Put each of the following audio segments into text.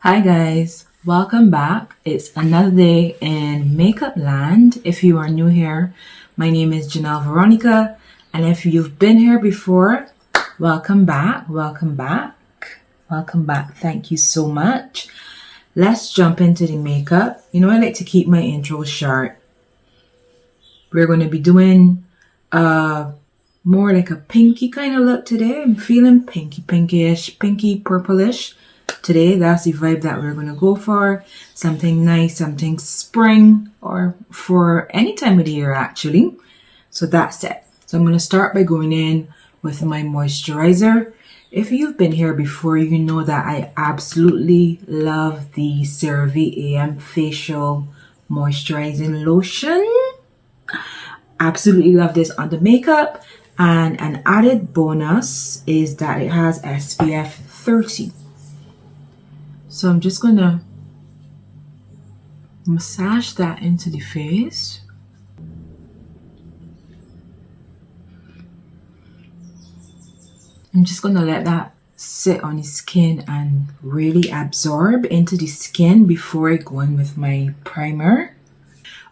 Hi guys, welcome back. It's another day in makeup land. If you are new here, my name is Janelle Veronica, and if you've been here before, welcome back. Thank you so much. Let's jump into the makeup. You know, I like to keep my intro short. We're going to be doing more like a pinky kind of look today. I'm feeling pinkish, pinky purplish. Today, that's the vibe that we're going to go for. Something nice, something spring, or for any time of the year actually. So that's it. So I'm going to start by going in with my moisturizer. If you've been here before, you know that I absolutely love the CeraVe AM Facial Moisturizing Lotion. Absolutely love this on the makeup. And an added bonus is that it has SPF 30. So I'm just going to massage that into the face. I'm just going to let that sit on the skin and really absorb into the skin before I go in with my primer.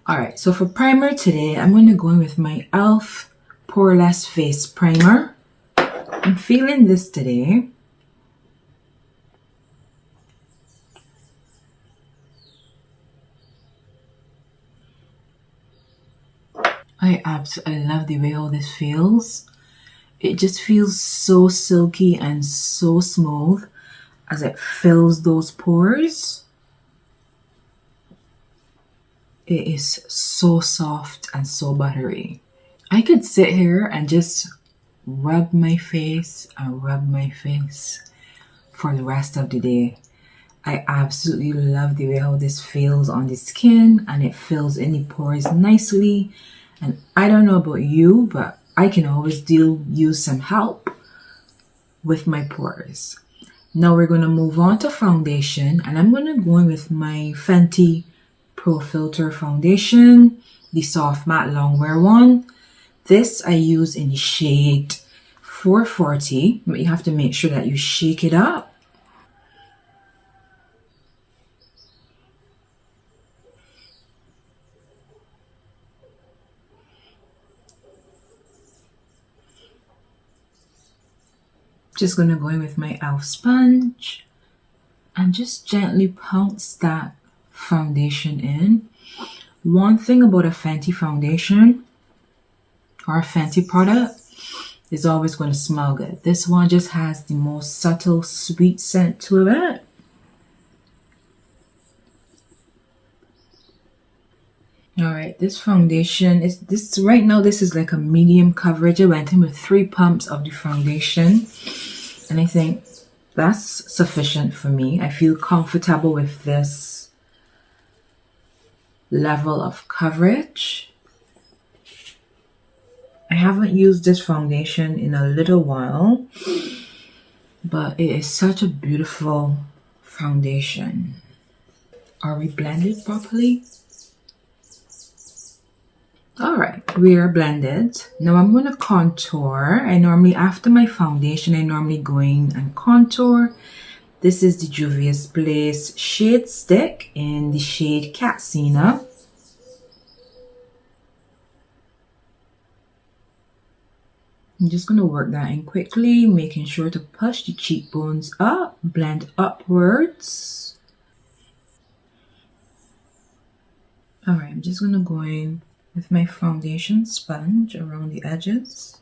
Alright, so for primer today, I'm going to go in with my e.l.f. Poreless Face Primer. I'm feeling this today. I love the way how this feels. It just feels so silky and so smooth as it fills those pores. It is so soft and so buttery. I could sit here and just rub my face and rub my face for the rest of the day. I absolutely love the way how this feels on the skin, and it fills in the pores nicely. And I don't know about you, but I can always use some help with my pores. Now we're going to move on to foundation, and I'm going to go in with my Fenty Pro Filt'r foundation, the soft matte Longwear one. This I use in the shade 440, but you have to make sure that you shake it up. Just going to go in with my e.l.f. sponge and just gently pounce that foundation in. One thing about a Fenty foundation or a Fenty product is always going to smell good. This one just has the most subtle sweet scent to it. Alright, this foundation is right now this is like a medium coverage. I went in with 3 pumps of the foundation, and I think that's sufficient for me. I feel comfortable with this level of coverage. I haven't used this foundation in a little while, but it is such a beautiful foundation. Are we blended properly? Alright, we are blended. Now I'm going to contour. After my foundation, I normally go in and contour. This is the Juvia's Place Shade Stick in the shade Katsina. I'm just going to work that in quickly, making sure to push the cheekbones up, blend upwards. Alright, I'm just going to go in with my foundation sponge around the edges.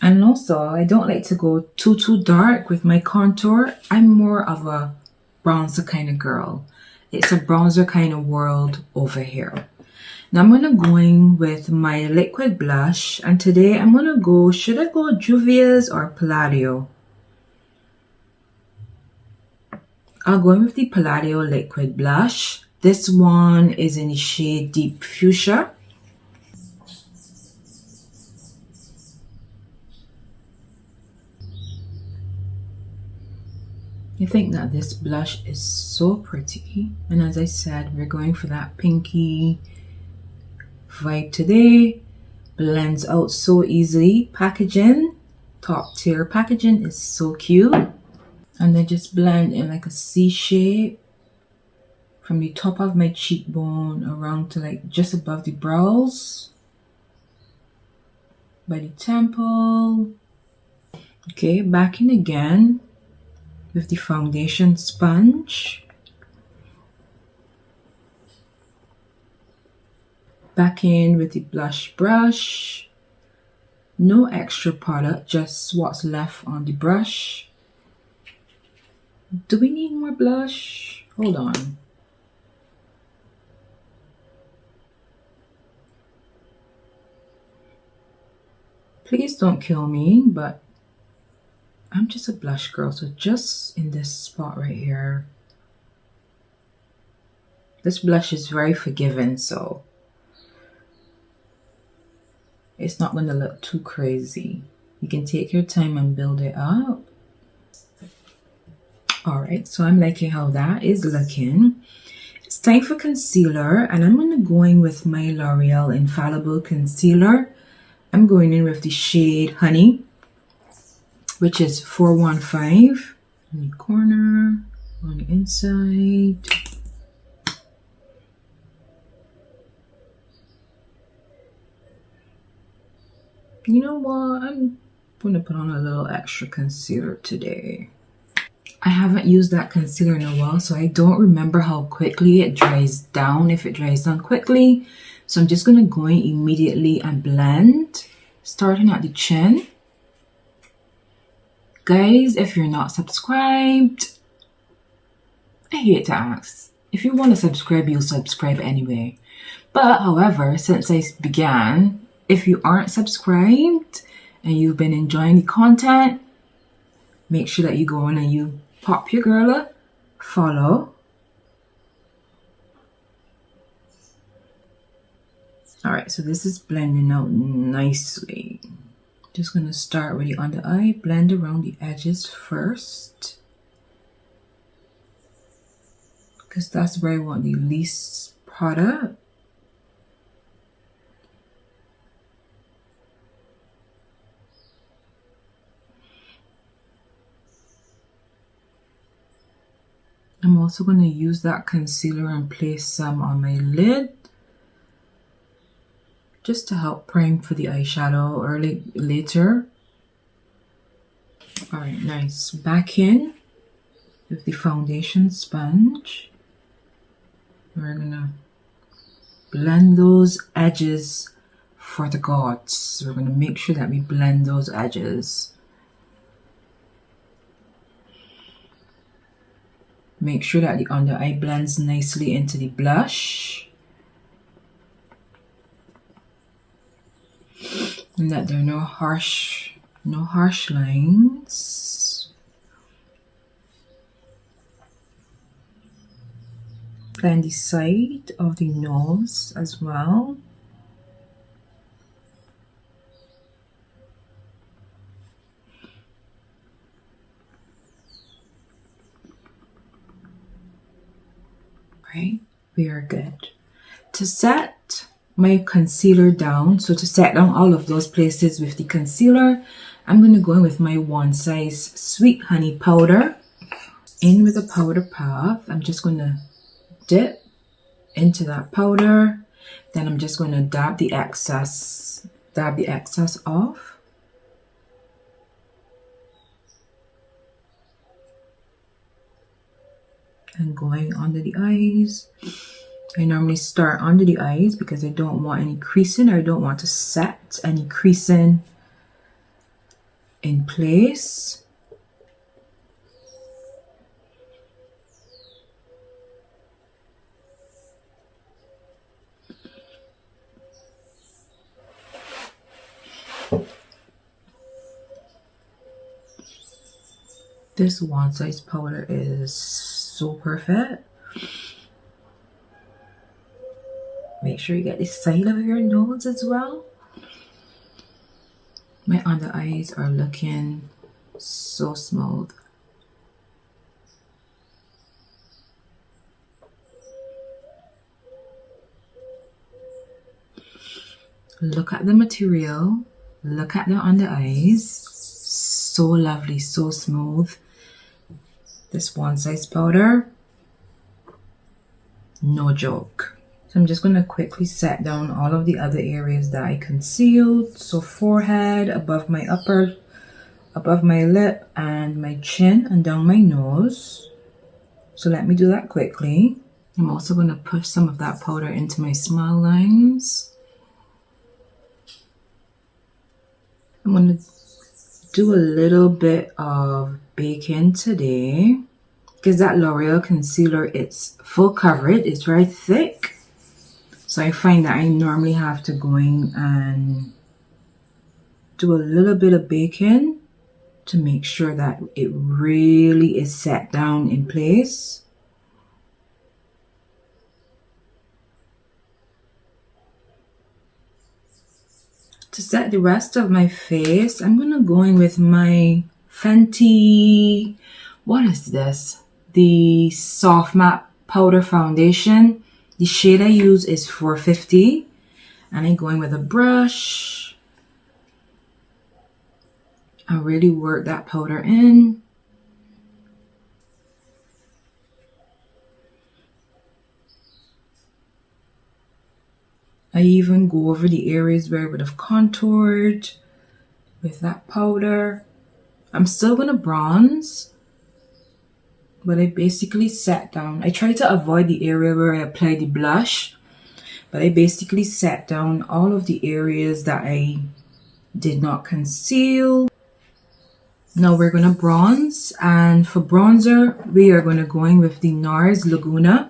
And also, I don't like to go too dark with my contour. I'm more of a bronzer kind of girl. It's a bronzer kind of world over here. Now I'm going to go in with my liquid blush, and today I'm going to go, should I go Juvia's or Palladio? I'll go in with the Palladio liquid blush. This one is in the shade Deep Fuchsia. I think that this blush is so pretty, and as I said, we're going for that pinky vibe today. blends out so easily. Packaging, top tier packaging, is so cute. And then just blend in like a C shape from the top of my cheekbone around to like just above the brows, by the temple. Okay, back in again with the foundation sponge. Back in with the blush brush. No extra product, just what's left on the brush. Do we need more blush? Hold on. Please don't kill me, but I'm just a blush girl, so just in this spot right here. This blush is very forgiving, so it's not gonna look too crazy. You can take your time and build it up. Alright, so I'm liking how that is looking. It's time for concealer, and I'm gonna go in with my L'Oreal Infallible Concealer. I'm going in with the shade Honey, which is 415 in the corner, on the inside. You know what? I'm gonna put on a little extra concealer today. I haven't used that concealer in a while, so I don't remember how quickly it dries down, if it dries down quickly. So I'm just gonna go in immediately and blend, starting at the chin. Guys, if you're not subscribed, I hate to ask. If you want to subscribe, you'll subscribe anyway. But however, since I began, if you aren't subscribed and you've been enjoying the content, make sure that you go in and you pop your girl a follow. Alright, so this is blending out nicely. Just going to start with the under eye, blend around the edges first, because that's where I want the least product. I'm also going to use that concealer and place some on my lid, just to help prime for the eyeshadow or later. Alright, nice. Back in with the foundation sponge. We're gonna blend those edges for the gods. We're gonna make sure that we blend those edges. Make sure that the under eye blends nicely into the blush, and that there are no harsh lines. Blend the side of the nose as well. Right, we are good. To set my concealer down, so to set down all of those places with the concealer, I'm going to go in with my One Size Sweet Honey powder. In with a powder puff, I'm just going to dip into that powder. Then I'm just going to dab the excess off. And going under the eyes. I normally start under the eyes because I don't want any creasing, or I don't want to set any creasing in place. This One Size powder is so perfect. Make sure you get the side of your nose as well. My under eyes are looking so smooth. Look at the material. Look at the under eyes. So lovely, so smooth. This one size powder, no joke. So I'm just going to quickly set down all of the other areas that I concealed. So forehead, above my lip and my chin and down my nose. So let me do that quickly. I'm also going to push some of that powder into my smile lines. I'm going to do a little bit of baking today because that L'Oreal concealer, it's full coverage, it's very thick. So I find that I normally have to go in and do a little bit of baking to make sure that it really is set down in place. To set the rest of my face, I'm going to go in with my Fenty, what is this? The Soft Matte Powder Foundation. The shade I use is 450. And I'm going with a brush. I really work that powder in. I even go over the areas where I would have contoured with that powder. I'm still going to bronze, but I basically set down. I try to avoid the area where I apply the blush, but I basically set down all of the areas that I did not conceal. Now we're going to bronze, and for bronzer, we are going to go in with the Nars Laguna.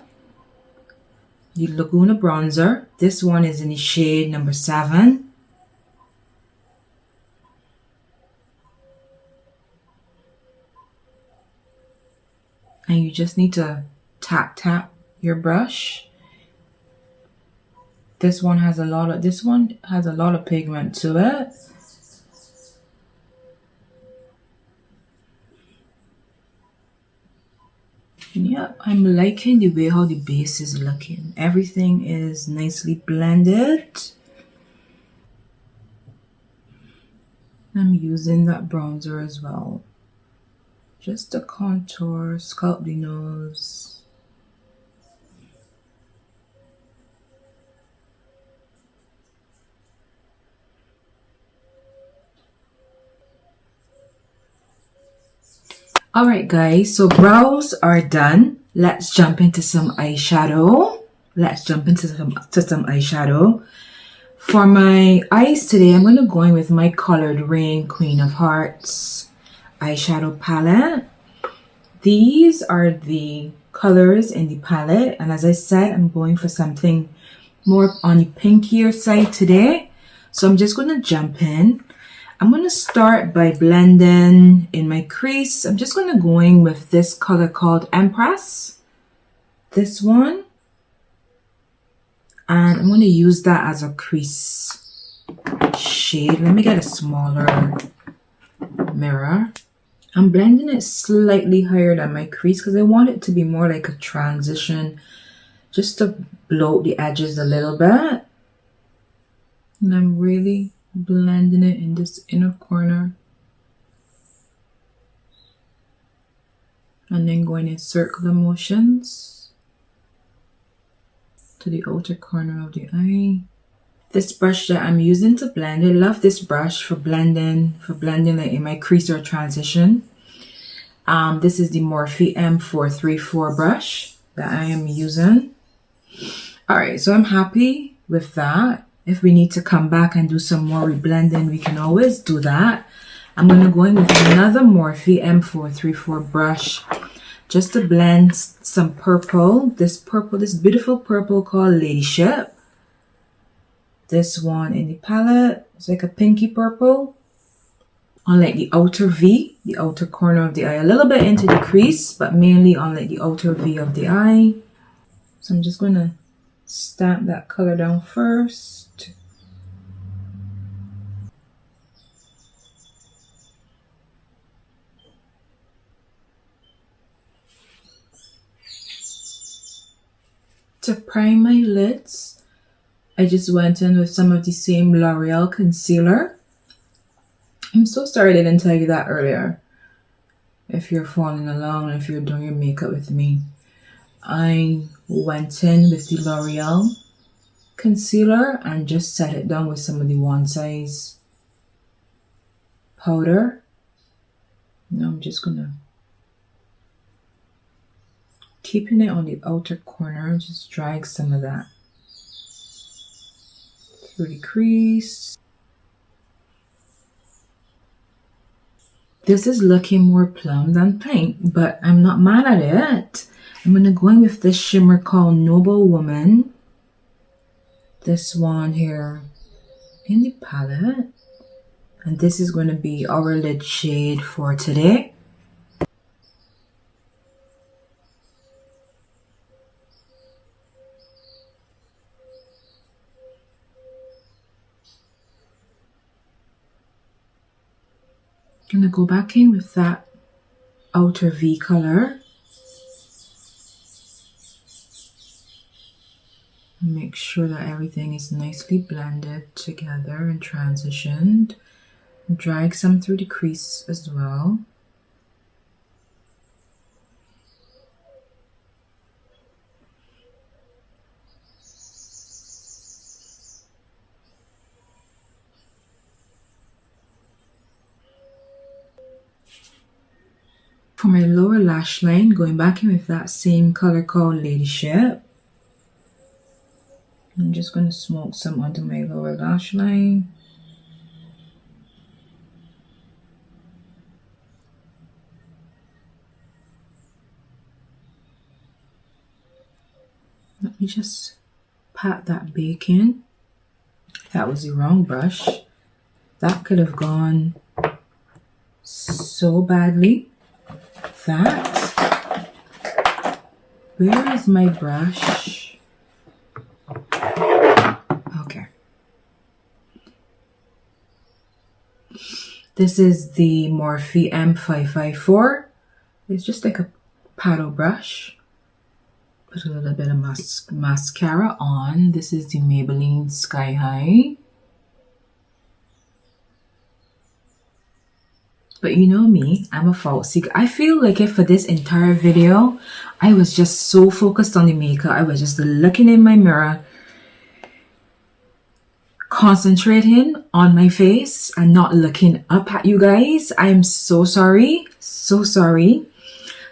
The Laguna bronzer. This one is in the shade number 7. And you just need to tap your brush. This one has a lot of pigment to it. Yep, I'm liking the way how the base is looking. Everything is nicely blended. I'm using that bronzer as well. Just to contour, sculpt the nose. Alright guys, so brows are done. Let's jump into some eyeshadow. Some eyeshadow. For my eyes today, I'm going to go in with my colored Raine Queen of Hearts eyeshadow palette. These are the colors in the palette, and as I said, I'm going for something more on the pinkier side today. So I'm just going to jump in. I'm going to start by blending in my crease. I'm just going to go in with this color called Empress. This one. And I'm going to use that as a crease shade. Let me get a smaller mirror. I'm blending it slightly higher than my crease because I want it to be more like a transition. Just to bloat the edges a little bit. And I'm really blending it in this inner corner, and then going in circular motions to the outer corner of the eye. This brush that I'm using to blend, I love this brush for blending like in my crease or transition. This is the Morphe M434 brush that I am using. Alright, so I'm happy with that. If we need to come back and do some more reblending, we can always do that. I'm going to go in with another Morphe M434 brush just to blend some purple. This beautiful purple called Ladyship. This one in the palette, it's like a pinky purple. On like the outer V, the outer corner of the eye. A little bit into the crease, but mainly on like the outer V of the eye. So I'm just going to stamp that color down first. To prime my lids, I just went in with some of the same L'Oreal concealer. I'm so sorry I didn't tell you that earlier. If you're following along, if you're doing your makeup with me, I went in with the L'Oreal concealer and just set it down with some of the One Size powder. Now I'm just gonna keeping it on the outer corner, just drag some of that through the crease. This is looking more plum than pink, but I'm not mad at it. I'm gonna go in with this shimmer called Noble Woman. This one here in the palette. And this is going to be our lid shade for today. I'm going to go back in with that outer V color. Make sure that everything is nicely blended together and transitioned. Drag some through the crease as well. For my lower lash line, going back in with that same color called Ladyship. I'm just going to smoke some onto my lower lash line. Let me just pat that bake in. That was the wrong brush. That could have gone so badly. That. Where is my brush? Okay. This is the Morphe M554. It's just like a paddle brush. Put a little bit of mascara on. This is the Maybelline Sky High. But you know me, I'm a false seeker. I feel like for this entire video, I was just so focused on the makeup. I was just looking in my mirror, concentrating on my face and not looking up at you guys. I'm so sorry. So sorry.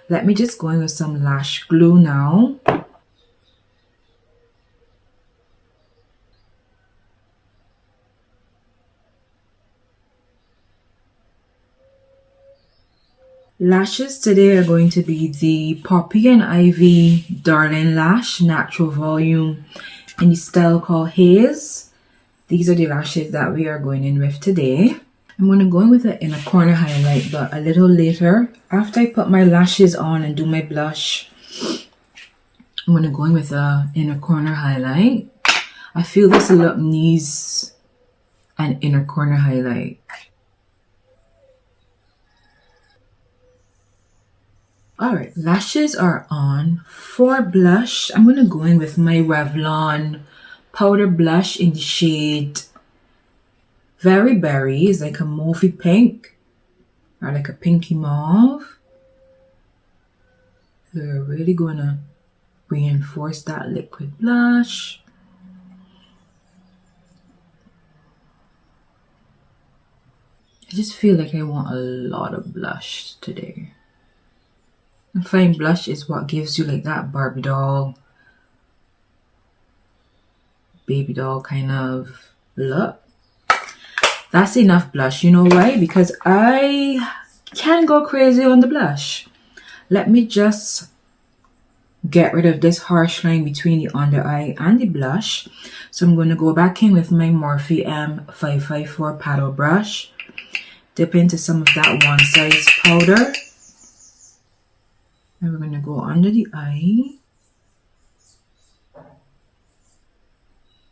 Let me just go in with some lash glue now. Lashes today are going to be the Poppy and Ivy Darling Lash Natural Volume in the style called Haze. These are the lashes that we are going in with today. I'm going to go in with an inner corner highlight, but a little later, after I put my lashes on and do my blush, I'm going to go in with an inner corner highlight. I feel this look needs an inner corner highlight. Alright, lashes are on. For blush, I'm going to go in with my Revlon powder blush in the shade Very Berry. It's like a mauvey pink or like a pinky mauve. We're really going to reinforce that liquid blush. I just feel like I want a lot of blush today. I find blush is what gives you like that Barbie doll, baby doll kind of look. That's enough blush. You know why? Because I can go crazy on the blush. Let me just get rid of this harsh line between the under eye and the blush. So I'm going to go back in with my Morphe M554 paddle brush. Dip into some of that One Size powder. And we're going to go under the eye.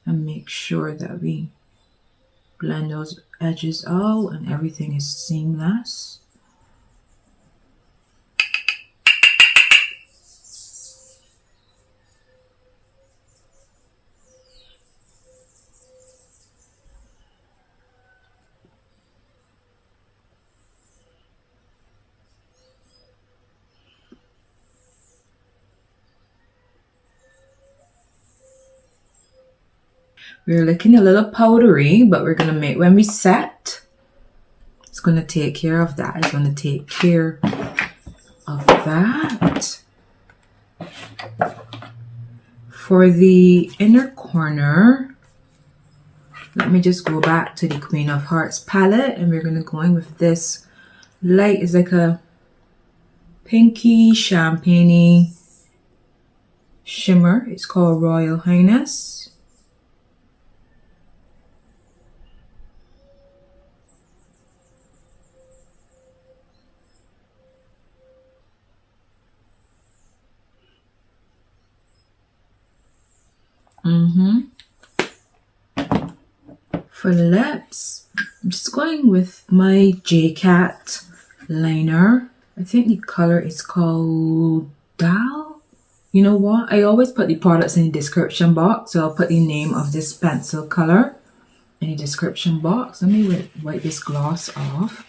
And make sure that we blend those edges out and everything is seamless. We're looking a little powdery, but we're gonna make, when we set, it's gonna take care of that. It's gonna take care of that. For the inner corner, let me just go back to the Queen of Hearts palette, and we're gonna go in with this light. It's like a pinky champagne shimmer. It's called Royal Highness. For lips, I'm just going with my J-Cat liner. I think the color is called Dal. You know what? I always put the products in the description box, so I'll put the name of this pencil color in the description box. Let me wipe this gloss off.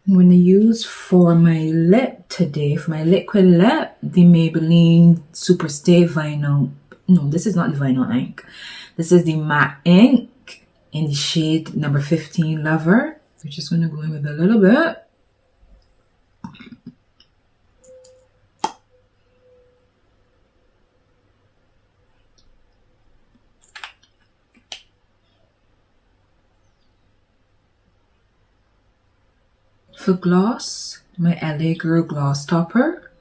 I'm going to use for my lip today, for my liquid lip, the Maybelline SuperStay Vinyl. No, this is not the vinyl ink. This is the matte ink in the shade number 15 Lover. We're just going to go in with a little bit. For gloss, my L.A.Girl gloss topper.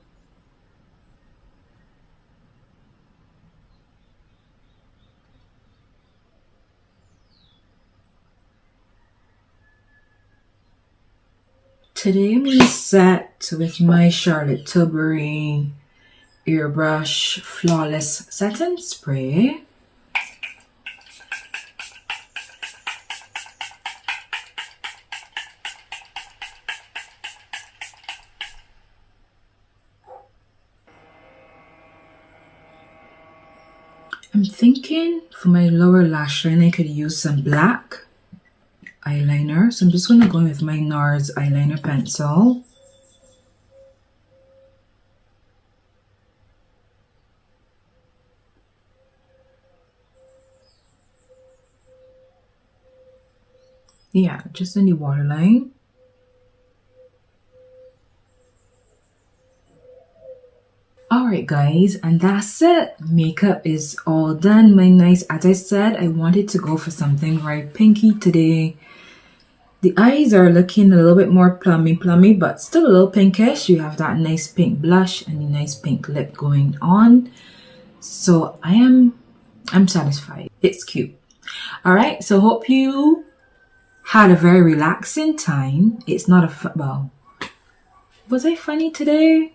Today I'm going to set with my Charlotte Tilbury Airbrush Flawless Setting Spray. I'm thinking for my lower lash line I could use some black eyeliner. So I'm just going to go with my Nars eyeliner pencil. Yeah, just in the waterline. Alright guys, and that's it. Makeup is all done. My nice, as I said, I wanted to go for something very pinky today. The eyes are looking a little bit more plummy, but still a little pinkish. You have that nice pink blush and the nice pink lip going on. So I'm satisfied. It's cute. Alright, so hope you had a very relaxing time. It's not a well, was I funny today?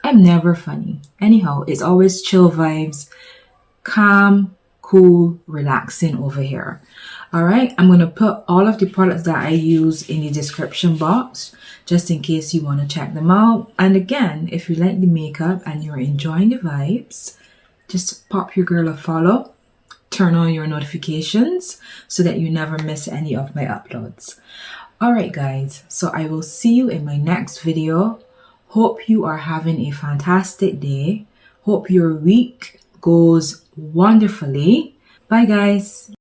I'm never funny. Anyhow, it's always chill vibes, calm, cool, relaxing over here. Alright, I'm going to put all of the products that I use in the description box, just in case you want to check them out. And again, if you like the makeup and you're enjoying the vibes, just pop your girl a follow, turn on your notifications so that you never miss any of my uploads. Alright guys, so I will see you in my next video. Hope you are having a fantastic day. Hope your week goes wonderfully. Bye guys.